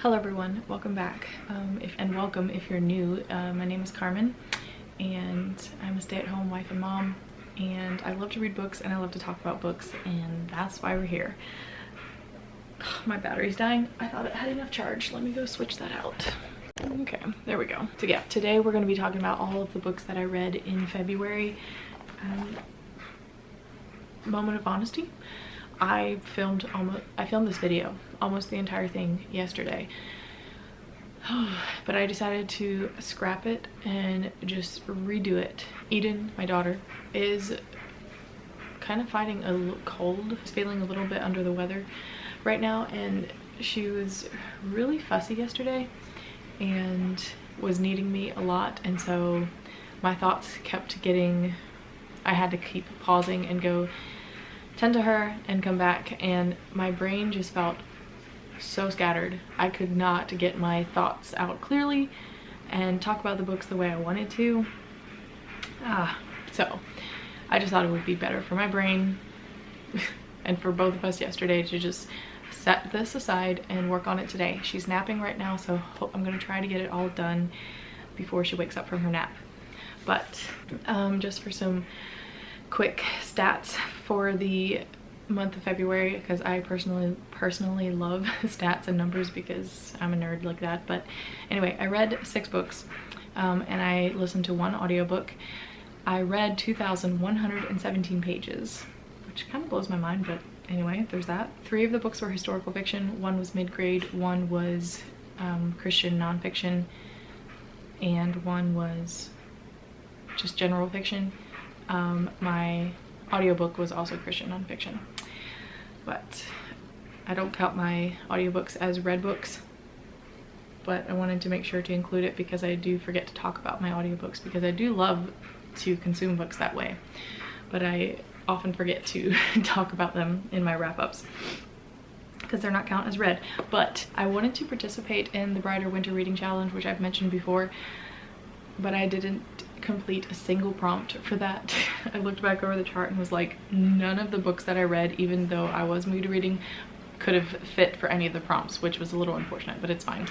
Hello everyone, welcome back, and welcome if you're new. My name is Carmen and I'm a stay-at-home wife and mom, and I love to read books and I love to talk about books, and that's why we're here. My battery's dying. I thought it had enough charge. Let me go switch that out. Okay, there we go. So yeah, today we're going to be talking about all of the books that I read in February. Moment of honesty. I filmed this video, almost the entire thing, yesterday. But I decided to scrap it and just redo it. Eden, my daughter, is kind of fighting a cold. She's feeling a little bit under the weather right now, and she was really fussy yesterday and was needing me a lot, and so my thoughts kept getting, I had to keep pausing and go tend to her and come back, and my brain just felt so scattered. I could not get my thoughts out clearly and talk about the books the way I wanted to. So I just thought it would be better for my brain and for both of us yesterday to just set this aside and work on it today. She's napping right now, so I'm gonna try to get it all done before she wakes up from her nap. But just for some quick stats for the month of February, because I personally love stats and numbers because I'm a nerd like that. But anyway, I read 6 books and I listened to 1 audiobook. I read 2,117 pages, which kind of blows my mind, but anyway, there's that. 3 of the books were historical fiction, 1 was mid-grade, 1 was Christian nonfiction, and 1 was just general fiction. My audiobook was also Christian nonfiction, but I don't count my audiobooks as read books, but I wanted to make sure to include it because I do forget to talk about my audiobooks, because I do love to consume books that way, but I often forget to talk about them in my wrap-ups because they're not count as read. But I wanted to participate in the Brighter Winter Reading Challenge, which I've mentioned before, but I didn't complete a single prompt for that. I looked back over the chart and was like, none of the books that I read, even though I was mood reading, could have fit for any of the prompts, which was a little unfortunate, but it's fine.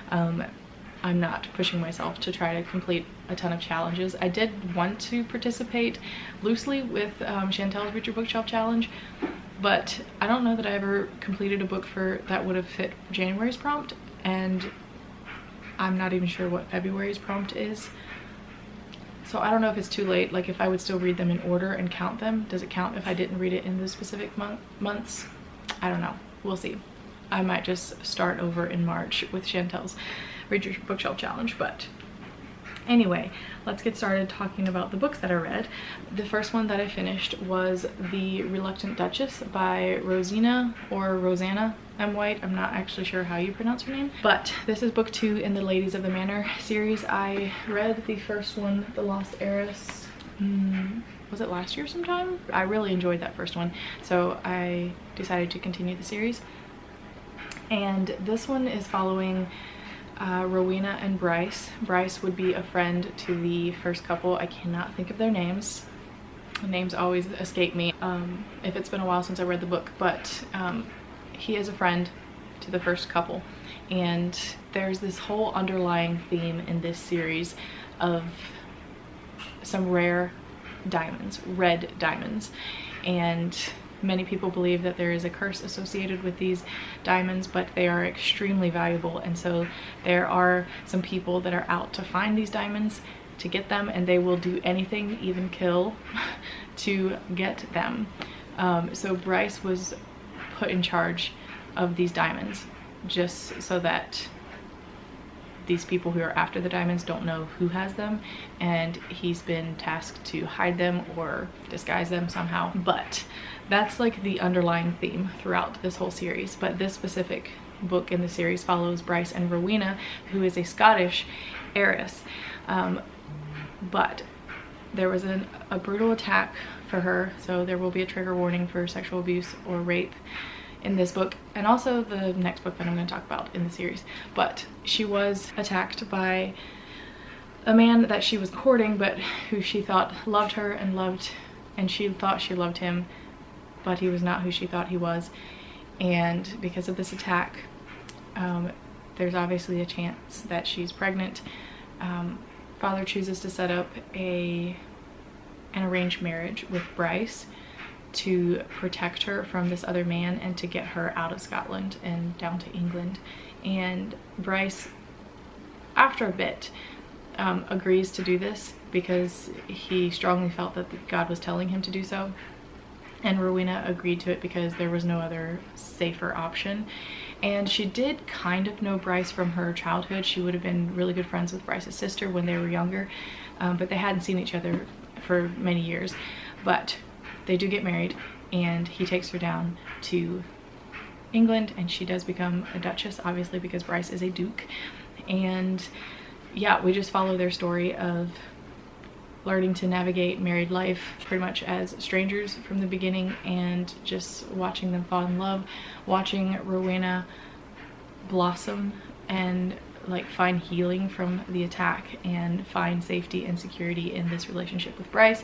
I'm not pushing myself to try to complete a ton of challenges. I did want to participate loosely with Chantel's Read Your Bookshelf Challenge, but I don't know that I ever completed a book that would have fit January's prompt, and I'm not even sure what February's prompt is. So I don't know if it's too late, like if I would still read them in order and count them. Does it count if I didn't read it in the specific months? I don't know. We'll see. I might just start over in March with Chantel's Read Your Bookshelf Challenge. But anyway, let's get started talking about the books that I read. The first one that I finished was The Reluctant Duchess by Rosina or Rosanna M. White. I'm not actually sure how you pronounce her name, but this is book 2 in the Ladies of the Manor series. I read the first one, The Lost Heiress, was it last year sometime? I really enjoyed that first one, so I decided to continue the series. And this one is following Rowena and Bryce. Bryce would be a friend to the first couple. I cannot think of their names. The names always escape me if it's been a while since I read the book, but he is a friend to the first couple, and there's this whole underlying theme in this series of some rare diamonds, red diamonds, and many people believe that there is a curse associated with these diamonds, but they are extremely valuable, and so there are some people that are out to find these diamonds, to get them, and they will do anything, even kill, to get them. So Bryce was put in charge of these diamonds just so that these people who are after the diamonds don't know who has them, and he's been tasked to hide them or disguise them somehow. But that's like the underlying theme throughout this whole series. But this specific book in the series follows Bryce and Rowena, who is a Scottish heiress, but there was a brutal attack for her, so there will be a trigger warning for sexual abuse or rape in this book, and also the next book that I'm going to talk about in the series. But she was attacked by a man that she was courting, but who she thought loved her and she thought she loved him, but he was not who she thought he was. And because of this attack, there's obviously a chance that she's pregnant. Father chooses to set up an arranged marriage with Bryce to protect her from this other man and to get her out of Scotland and down to England. And Bryce, after a bit, agrees to do this because he strongly felt that God was telling him to do so. And Rowena agreed to it because there was no other safer option. And she did kind of know Bryce from her childhood. She would have been really good friends with Bryce's sister when they were younger, but they hadn't seen each other for many years. But they do get married, and he takes her down to England, and she does become a duchess, obviously, because Bryce is a duke. And yeah, we just follow their story of learning to navigate married life pretty much as strangers from the beginning, and just watching them fall in love, watching Rowena blossom and like find healing from the attack and find safety and security in this relationship with Bryce.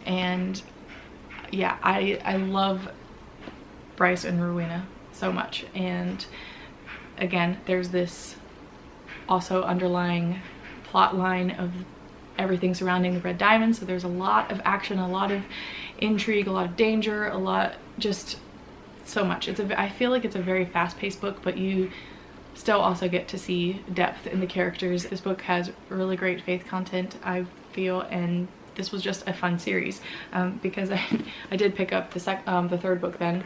And yeah, I love Bryce and Rowena so much. And again, there's this also underlying plot line of everything surrounding the red diamond, so there's a lot of action, a lot of intrigue, a lot of danger, a lot, just so much. I feel like it's a very fast-paced book, but you still also get to see depth in the characters. This book has really great faith content, I feel, and this was just a fun series because I did pick up the third book then,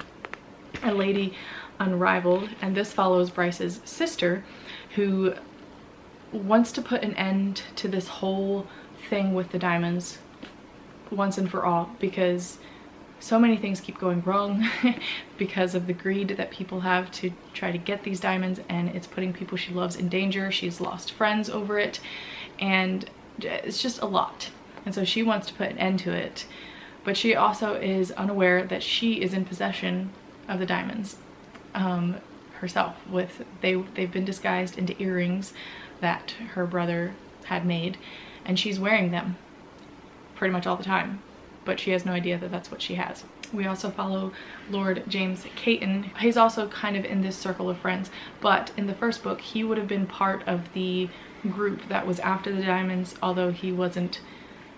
A Lady Unrivaled, and this follows Bryce's sister, who wants to put an end to this whole thing with the diamonds once and for all, because so many things keep going wrong because of the greed that people have to try to get these diamonds, and it's putting people she loves in danger. She's lost friends over it, and it's just a lot. And so she wants to put an end to it, but she also is unaware that she is in possession of the diamonds herself. They've been disguised into earrings that her brother had made, and she's wearing them pretty much all the time, but she has no idea that that's what she has. We also follow Lord James Caton. He's also kind of in this circle of friends, but in the first book he would have been part of the group that was after the diamonds, although he wasn't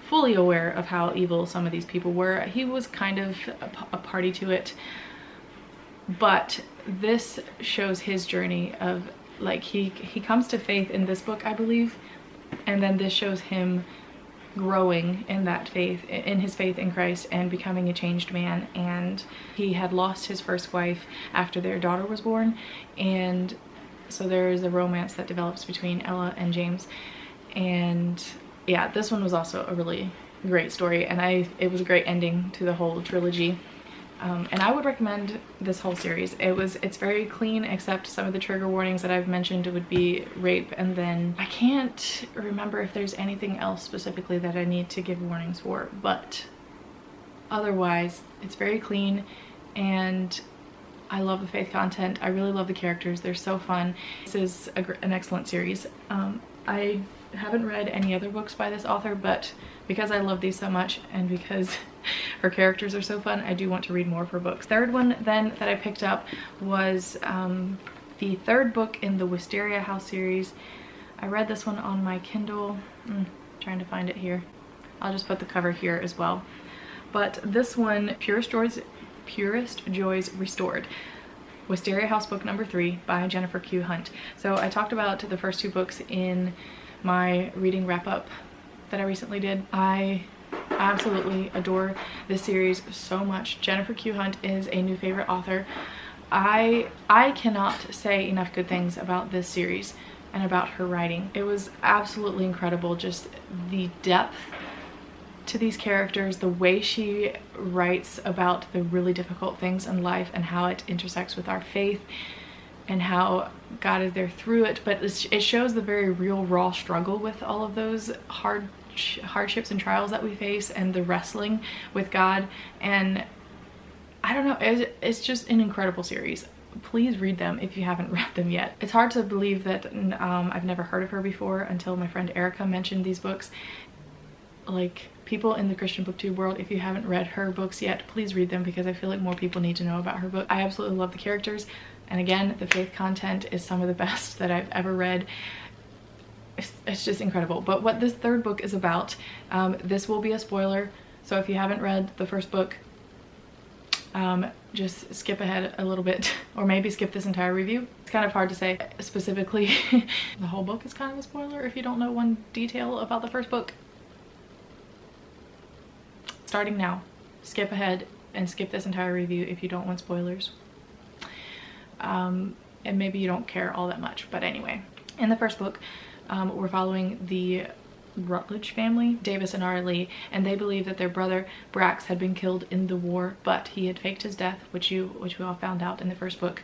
fully aware of how evil some of these people were. He was kind of a party to it, but this shows his journey of, like, he comes to faith in this book, I believe, and then this shows him growing in that faith, in his faith in Christ, and becoming a changed man. And he had lost his first wife after their daughter was born, and so there is a romance that develops between Ella and James. And yeah, this one was also a really great story, and it was a great ending to the whole trilogy. And I would recommend this whole series. It's very clean, except some of the trigger warnings that I've mentioned would be rape, and then I can't remember if there's anything else specifically that I need to give warnings for, but otherwise it's very clean, and I love the faith content. I really love the characters. They're so fun. This is an excellent series. I haven't read any other books by this author, but because I love these so much and because her characters are so fun, I do want to read more of her books. Third one then that I picked up was the third book in the Wisteria House series. I read this one on my Kindle. Trying to find it here. I'll just put the cover here as well. But this one, Purest Joys Restored. Wisteria House book number 3 by Jennifer Q. Hunt. So I talked about the first 2 books in my reading wrap-up that I recently did. I absolutely adore this series so much. Jennifer Q. Hunt is a new favorite author. I cannot say enough good things about this series and about her writing. It was absolutely incredible, just the depth to these characters, the way she writes about the really difficult things in life and how it intersects with our faith and how God is there through it, but it shows the very real, raw struggle with all of those hardships and trials that we face, and the wrestling with God. And I don't know, it's just an incredible series. Please read them if you haven't read them yet. It's hard to believe that I've never heard of her before until my friend Erica mentioned these books. Like, people in the Christian booktube world, if you haven't read her books yet, please read them, because I feel like more people need to know about her book. I absolutely love the characters. And again, the faith content is some of the best that I've ever read. It's just incredible. But what this third book is about, this will be a spoiler, so if you haven't read the first book, just skip ahead a little bit, or maybe skip this entire review. It's kind of hard to say specifically. The whole book is kind of a spoiler if you don't know one detail about the first book. Starting now, skip ahead and skip this entire review if you don't want spoilers. And maybe you don't care all that much, but anyway. In the first book, we're following the Rutledge family, Davis and Arlie, and they believe that their brother Brax had been killed in the war, but he had faked his death, which we all found out in the first book,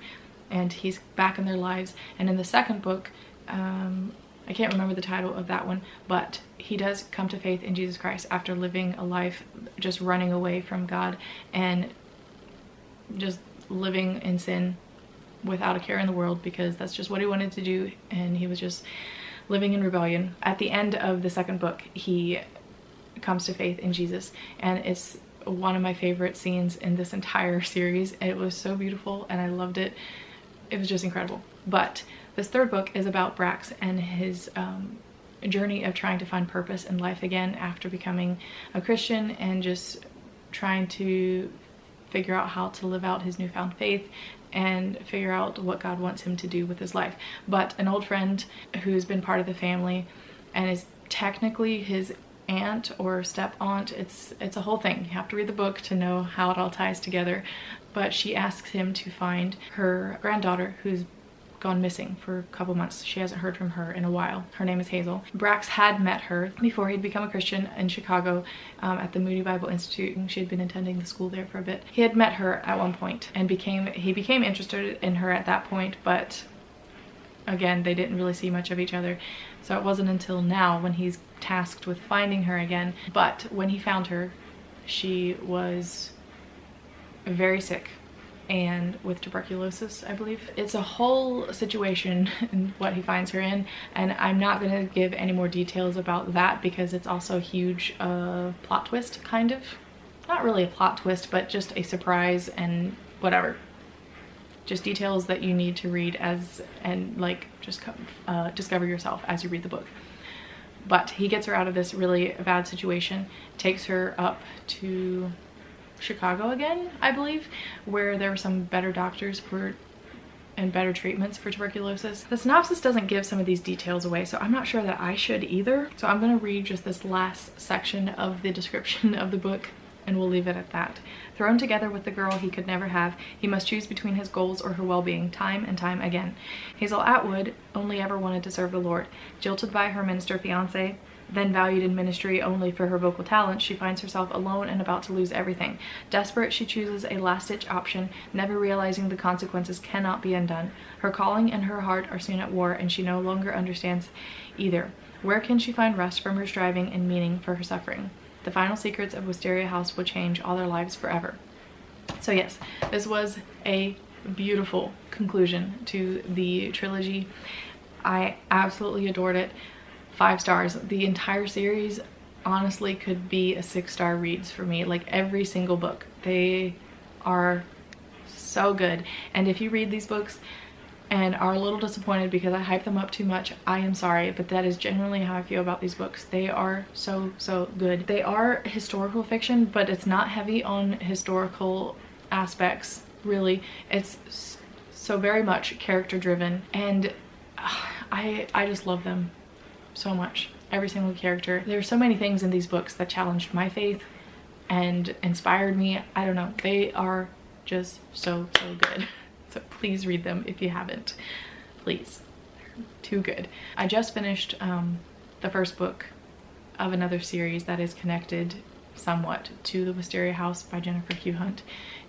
and he's back in their lives. And in the second book, I can't remember the title of that one, but he does come to faith in Jesus Christ after living a life just running away from God and just living in sin without a care in the world, because that's just what he wanted to do, and he was just living in rebellion. At the end of the second book, he comes to faith in Jesus, and it's one of my favorite scenes in this entire series. It was so beautiful and I loved it. It was just incredible. But this third book is about Brax and his journey of trying to find purpose in life again after becoming a Christian, and just trying to figure out how to live out his newfound faith and figure out what God wants him to do with his life. But an old friend who's been part of the family and is technically his aunt or step aunt, it's a whole thing. You have to read the book to know how it all ties together. But she asks him to find her granddaughter who's gone missing for a couple months. She hasn't heard from her in a while. Her name is Hazel. Brax had met her before he'd become a Christian in Chicago at the Moody Bible Institute, and she had been attending the school there for a bit. He had met her at one point and he became interested in her at that point, but again, they didn't really see much of each other. So it wasn't until now when he's tasked with finding her again. But when he found her, she was very sick and with tuberculosis, I believe. It's a whole situation in what he finds her in, and I'm not going to give any more details about that because it's also a huge plot twist, kind of. Not really a plot twist, but just a surprise and whatever. Just details that you need to read and like just discover yourself as you read the book. But he gets her out of this really bad situation, takes her up to Chicago again, I believe, where there were some better doctors and better treatments for tuberculosis. The synopsis doesn't give some of these details away, so I'm not sure that I should either. So I'm going to read just this last section of the description of the book, and we'll leave it at that. Thrown together with the girl he could never have, he must choose between his goals or her well-being time and time again. Hazel Atwood only ever wanted to serve the Lord. Jilted by her minister fiance, then valued in ministry only for her vocal talent, she finds herself alone and about to lose everything. Desperate, she chooses a last-ditch option, never realizing the consequences cannot be undone. Her calling and her heart are soon at war, and she no longer understands either. Where can she find rest from her striving and meaning for her suffering? The final secrets of Wisteria House will change all their lives forever. So yes, this was a beautiful conclusion to the trilogy. I absolutely adored it. 5 stars. The entire series honestly could be a 6-star reads for me. Like every single book. They are so good. And if you read these books and are a little disappointed because I hype them up too much, I am sorry, but that is genuinely how I feel about these books. They are so good. They are historical fiction, but it's not heavy on historical aspects, really. It's so very much character driven, and I just love them so much. Every single character. There are so many things in these books that challenged my faith and inspired me. I don't know. They are just so good. So please read them if you haven't. Please. They're too good. I just finished the first book of another series that is connected somewhat to the Wisteria House by Jennifer Q. Hunt,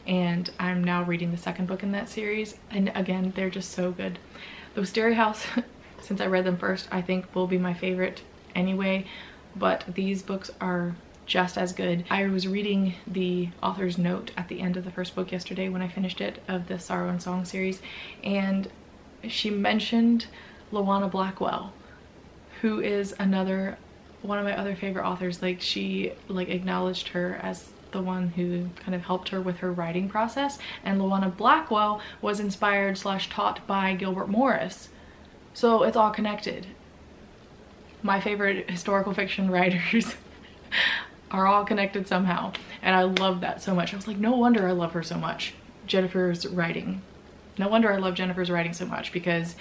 and I'm now reading the second book in that series, and again, they're just so good. The Wisteria House, since I read them first, I think will be my favorite anyway, but these books are just as good. I was reading the author's note at the end of the first book yesterday when I finished it, of the Sorrow and Song series, and she mentioned Lawana Blackwell, who is one of my other favorite authors. Like she acknowledged her as the one who kind of helped her with her writing process, and Luana Blackwell was inspired / taught by Gilbert Morris. So it's all connected. My favorite historical fiction writers are all connected somehow, and I love that so much. I was like, no wonder I love her so much. Jennifer's writing. No wonder I love Jennifer's writing so much, because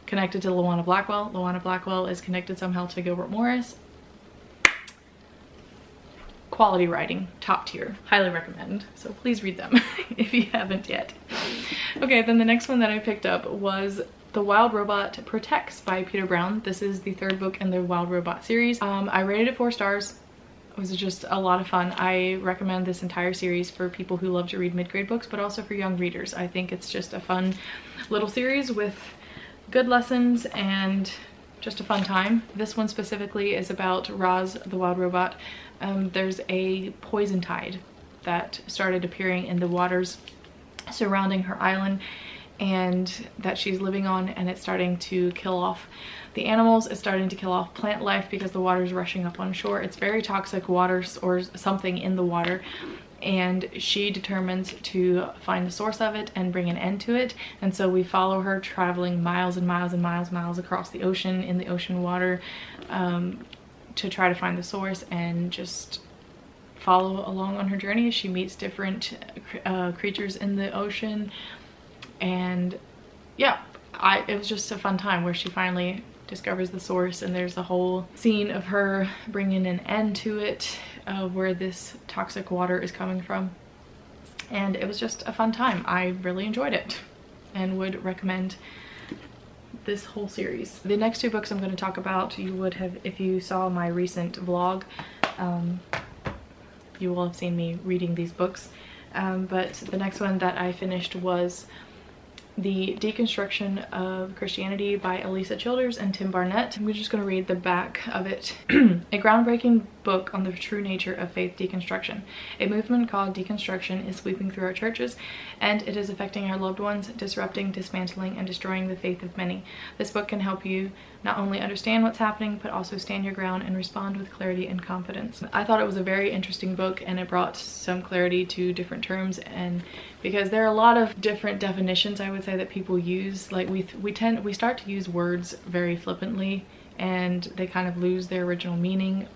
connected to Luana Blackwell. Luana Blackwell is connected somehow to Gilbert Morris. Quality writing, top tier, highly recommend. So please read them if you haven't yet. Okay, then the next one that I picked up was The Wild Robot Protects by Peter Brown. This is the 3rd book in the Wild Robot series. I rated it 4 stars. It was just a lot of fun. I recommend this entire series for people who love to read mid-grade books, but also for young readers. I think it's just a fun little series with good lessons and just a fun time. This one specifically is about Roz the wild robot. There's a poison tide that started appearing in the waters surrounding her island and that she's living on, and it's starting to kill off the animals. It's starting to kill off plant life because the water is rushing up on shore. It's very toxic water, or something in the water, and she determines to find the source of it and bring an end to it. And so we follow her traveling miles and miles and miles across the ocean, in the ocean water, to try to find the source, and just follow along on her journey as she meets different creatures in the ocean. And yeah, it was just a fun time where she finally discovers the source, and there's a whole scene of her bringing an end to it, where this toxic water is coming from. And it was just a fun time. I really enjoyed it and would recommend this whole series. The next 2 books I'm going to talk about, you would have, if you saw my recent vlog, you will have seen me reading these books. But the next one that I finished was The Deconstruction of Christianity by Elisa Childers and Tim Barnett. I'm just going to read the back of it. A groundbreaking book on the true nature of faith deconstruction. A movement called deconstruction is sweeping through our churches, and it is affecting our loved ones, disrupting, dismantling, and destroying the faith of many. This book can help you not only understand what's happening, but also stand your ground and respond with clarity and confidence. I thought it was a very interesting book, and it brought some clarity to different terms, and because there are a lot of different definitions, I would say, that people use. Like we start to use words very flippantly, and they kind of lose their original meaning,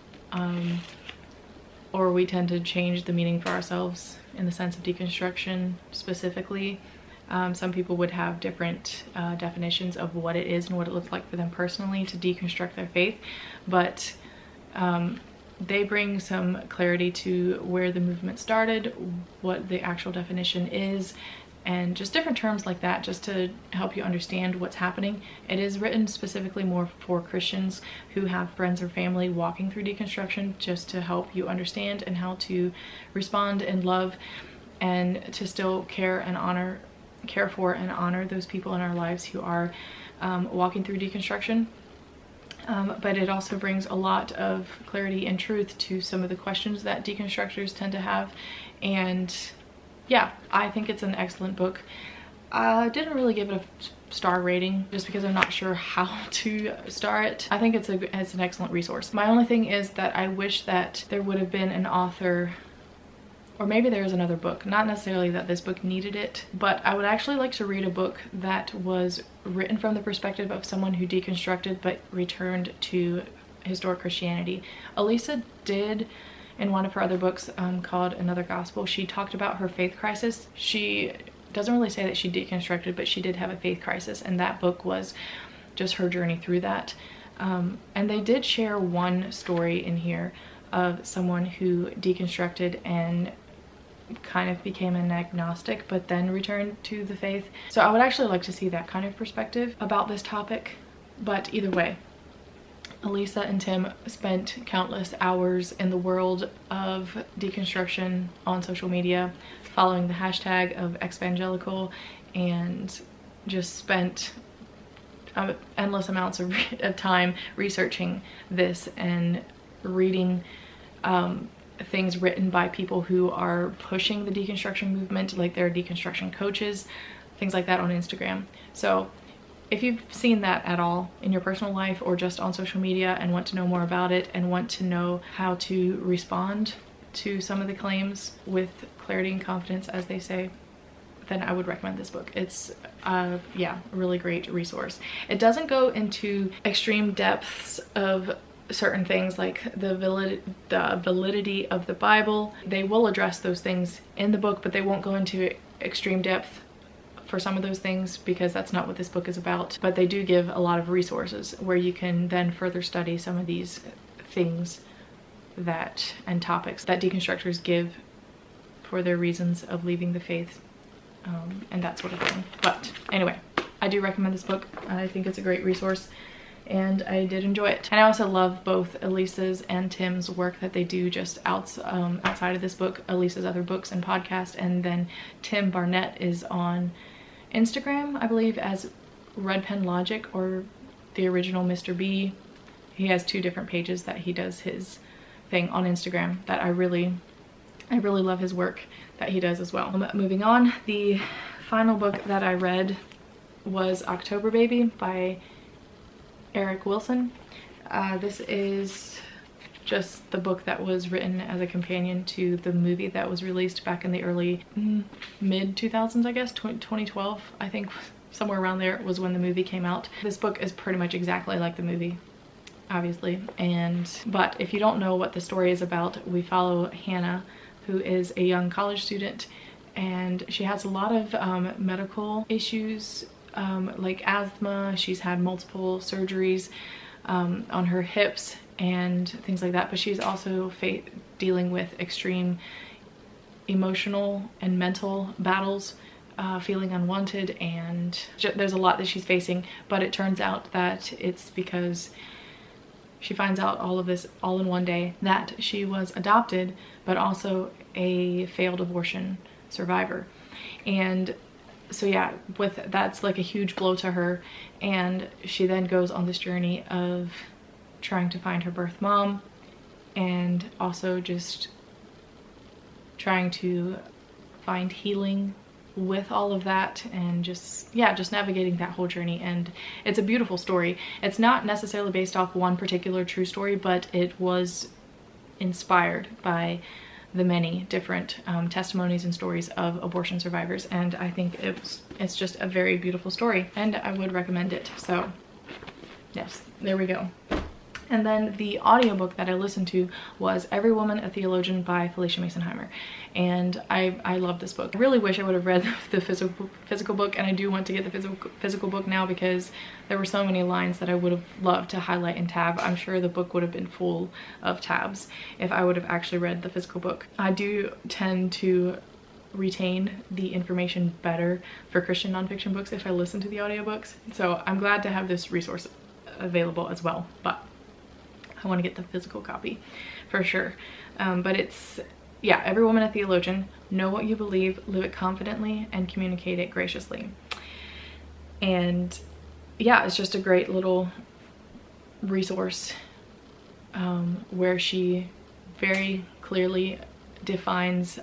or we tend to change the meaning for ourselves in the sense of deconstruction specifically. Some people would have different definitions of what it is and what it looks like for them personally to deconstruct their faith, but they bring some clarity to where the movement started, what the actual definition is, and just different terms like that, just to help you understand what's happening. It is written specifically more for Christians who have friends or family walking through deconstruction, just to help you understand and how to respond and love, and to still care for and honor those people in our lives who are walking through deconstruction. But it also brings a lot of clarity and truth to some of the questions that deconstructors tend to have. And yeah, I think it's an excellent book. I didn't really give it a star rating just because I'm not sure how to star it. I think it's an excellent resource. My only thing is that I wish that there would have been an author, or maybe there's another book, not necessarily that this book needed it, but I would actually like to read a book that was written from the perspective of someone who deconstructed but returned to historic Christianity. Elisa did, in one of her other books called Another Gospel, she talked about her faith crisis. She doesn't really say that she deconstructed, but she did have a faith crisis, and that book was just her journey through that. And they did share one story in here of someone who deconstructed and kind of became an agnostic but then returned to the faith. So I would actually like to see that kind of perspective about this topic. But either way, Elisa and Tim spent countless hours in the world of deconstruction on social media, following the hashtag of exvangelical, and just spent endless amounts of time researching this and reading things written by people who are pushing the deconstruction movement, like they're deconstruction coaches, things like that, on Instagram. So if you've seen that at all in your personal life or just on social media and want to know more about it and want to know how to respond to some of the claims with clarity and confidence, as they say, then I would recommend this book. It's yeah, a really great resource. It doesn't go into extreme depths of certain things like the validity of the Bible. They will address those things in the book, but they won't go into extreme depth for some of those things because that's not what this book is about. But they do give a lot of resources where you can then further study some of these things that and topics that deconstructors give for their reasons of leaving the faith and that sort of thing. But anyway, I do recommend this book. I think it's a great resource and I did enjoy it. And I also love both Elisa's and Tim's work that they do just outside of this book, Elisa's other books and podcast. And then Tim Barnett is on Instagram, I believe, as Red Pen Logic or the original Mr. B. He has 2 different pages that he does his thing on Instagram that I really love his work that he does as well. Moving on, the final book that I read was October Baby by Eric Wilson. This is just the book that was written as a companion to the movie that was released back in the early mid 2000s, I guess, 2012, I think, somewhere around there was when the movie came out. This book is pretty much exactly like the movie, obviously, but if you don't know what the story is about, we follow Hannah, who is a young college student, and she has a lot of medical issues, like asthma. She's had multiple surgeries on her hips and things like that, but she's also dealing with extreme emotional and mental battles, feeling unwanted, and there's a lot that she's facing. But it turns out that it's because she finds out all of this all in one day, that she was adopted but also a failed abortion survivor. And so yeah, that's like a huge blow to her, and she then goes on this journey of trying to find her birth mom and also just trying to find healing with all of that, and just navigating that whole journey. And it's a beautiful story. It's not necessarily based off one particular true story, but it was inspired by the many different testimonies and stories of abortion survivors, and I think it's just a very beautiful story, and I would recommend it. So yes, there we go. And then the audiobook that I listened to was Every Woman a Theologian by Phylicia Masonheimer, and I love this book. I really wish I would have read the physical book, and I do want to get the physical book now because there were so many lines that I would have loved to highlight and tab. I'm sure the book would have been full of tabs if I would have actually read the physical book. I do tend to retain the information better for Christian nonfiction books if I listen to the audiobooks, so I'm glad to have this resource available as well, but I want to get the physical copy for sure. But it's, yeah, Every Woman a Theologian. Know what you believe, live it confidently, and communicate it graciously. And yeah, it's just a great little resource where she very clearly defines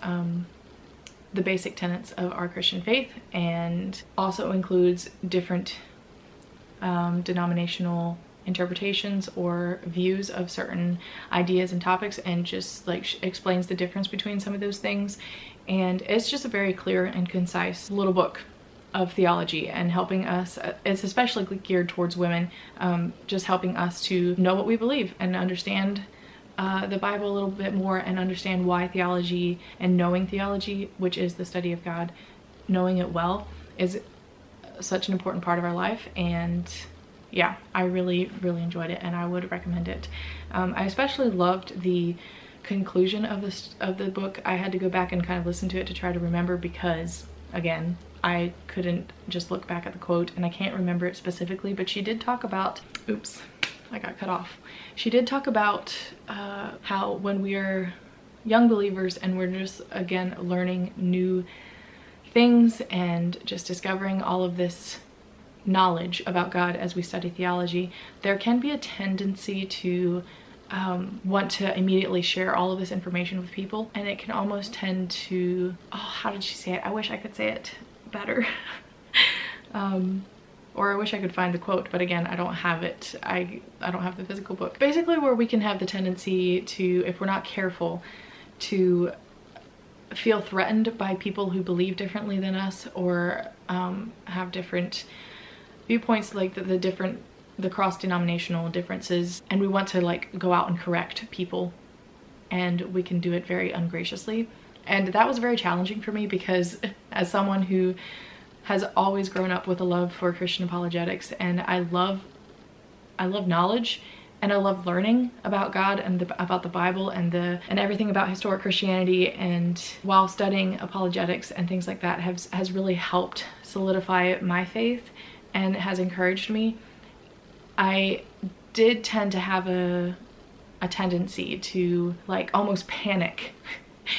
the basic tenets of our Christian faith, and also includes different denominational interpretations or views of certain ideas and topics, and just like explains the difference between some of those things. And it's just a very clear and concise little book of theology, and helping us, it's especially geared towards women, just helping us to know what we believe and understand the Bible a little bit more, and understand why theology and knowing theology, which is the study of God, knowing it well, is such an important part of our life. And yeah, I really enjoyed it, and I would recommend it. I especially loved the conclusion of the book. I had to go back and kind of listen to it to try to remember, because again, I couldn't just look back at the quote and I can't remember it specifically, but she did talk about, oops, I got cut off. She did talk about how when we are young believers and we're just, again, learning new things and just discovering all of this knowledge about God as we study theology, there can be a tendency to want to immediately share all of this information with people, and it can almost tend to, oh, how did she say it? I wish I could say it better. Or I wish I could find the quote, but again, I don't have it. I don't have the physical book. Basically, where we can have the tendency to, if we're not careful, to feel threatened by people who believe differently than us, or have different viewpoints, like the cross-denominational differences, and we want to like go out and correct people, and we can do it very ungraciously. And that was very challenging for me, because as someone who has always grown up with a love for Christian apologetics, and I love knowledge, and I love learning about God and about the Bible and everything about historic Christianity, and while studying apologetics and things like that has really helped solidify my faith and has encouraged me. I did tend to have a tendency to like almost panic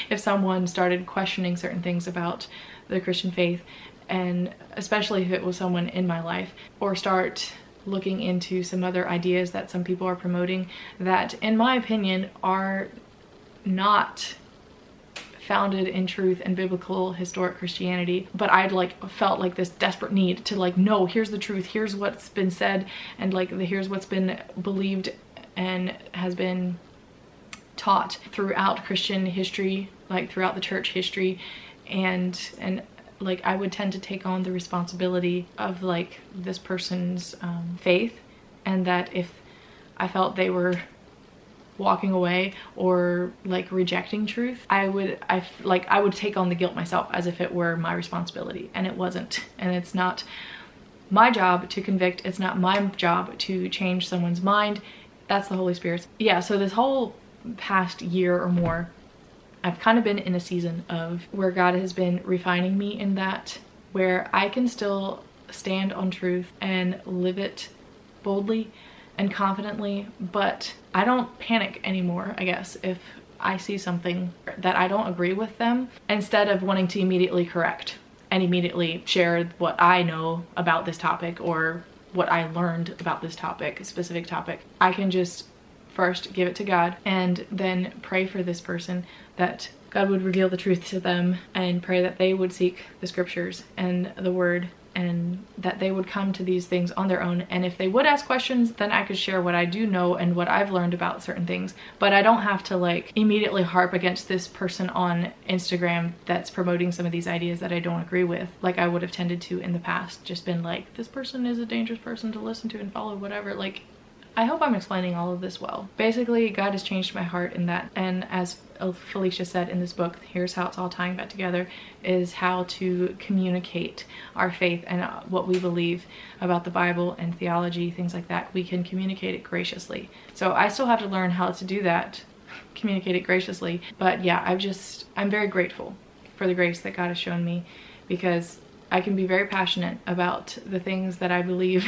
if someone started questioning certain things about the Christian faith, and especially if it was someone in my life, or start looking into some other ideas that some people are promoting that, in my opinion, are not founded in truth and biblical historic Christianity. But I'd like felt like this desperate need to like, no, here's the truth, here's what's been said, and like here's what's been believed and has been taught throughout Christian history, like throughout the church history, and like I would tend to take on the responsibility of like this person's faith, and that if I felt they were walking away or like rejecting truth, I would take on the guilt myself as if it were my responsibility, and it wasn't. And it's not my job to convict, it's not my job to change someone's mind. That's the Holy Spirit's. Yeah, so this whole past year or more, I've kind of been in a season of where God has been refining me in that, where I can still stand on truth and live it boldly and confidently, but I don't panic anymore, I guess, if I see something that I don't agree with them, instead of wanting to immediately correct and immediately share what I know about this topic or what I learned about this topic, a specific topic. I can just first give it to God, and then pray for this person, that God would reveal the truth to them, and pray that they would seek the scriptures and the word, and that they would come to these things on their own. And if they would ask questions, then I could share what I do know and what I've learned about certain things. But I don't have to like immediately harp against this person on Instagram that's promoting some of these ideas that I don't agree with, like I would have tended to in the past. Just been like, this person is a dangerous person to listen to and follow, whatever. Like, I hope I'm explaining all of this well. Basically, God has changed my heart in that, and as Phylicia said in this book, here's how it's all tying back together, is how to communicate our faith and what we believe about the Bible and theology, things like that. We can communicate it graciously. So I still have to learn how to do that, communicate it graciously. But yeah, I'm very grateful for the grace that God has shown me, because I can be very passionate about the things that I believe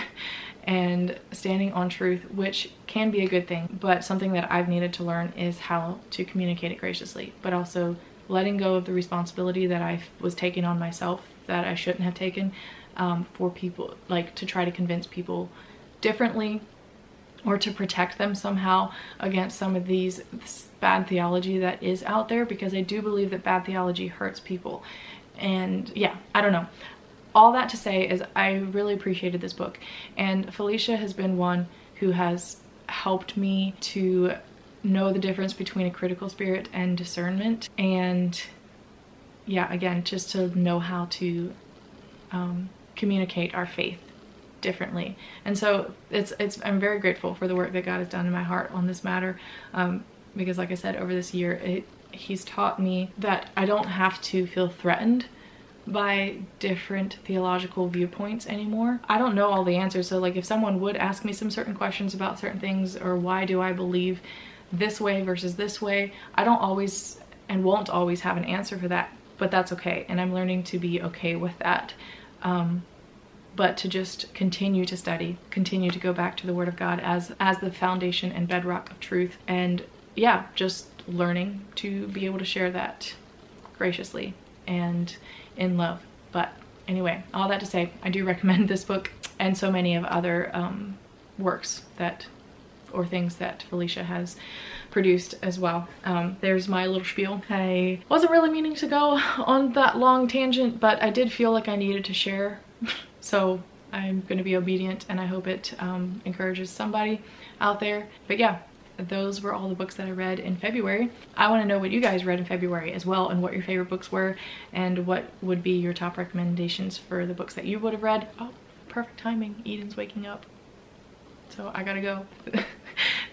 and standing on truth, which can be a good thing, but something that I've needed to learn is how to communicate it graciously, but also letting go of the responsibility that I was taking on myself that I shouldn't have taken, for people, like to try to convince people differently or to protect them somehow against some of these bad theology that is out there, because I do believe that bad theology hurts people. And yeah, I don't know. All that to say is I really appreciated this book, and Phylicia has been one who has helped me to know the difference between a critical spirit and discernment, and yeah, again, just to know how to communicate our faith differently. And so I'm very grateful for the work that God has done in my heart on this matter, because like I said, over this year, he's taught me that I don't have to feel threatened by different theological viewpoints anymore. I don't know all the answers, so like if someone would ask me some certain questions about certain things, or why do I believe this way versus this way, I don't always and won't always have an answer for that, but that's okay, and I'm learning to be okay with that. But to just continue to study, continue to go back to the Word of God as the foundation and bedrock of truth, and yeah, just learning to be able to share that graciously and in love. But anyway, all that to say, I do recommend this book and so many of other works or things that Phylicia has produced as well. There's my little spiel. I wasn't really meaning to go on that long tangent, but I did feel like I needed to share. So I'm going to be obedient, and I hope it encourages somebody out there. But yeah, those were all the books that I read in February. I want to know what you guys read in February as well, and what your favorite books were, and what would be your top recommendations for the books that you would have read. Oh, perfect timing. Eden's waking up, so I gotta go.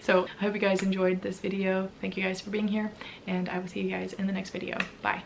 So I hope you guys enjoyed this video. Thank you guys for being here, and I will see you guys in the next video. Bye.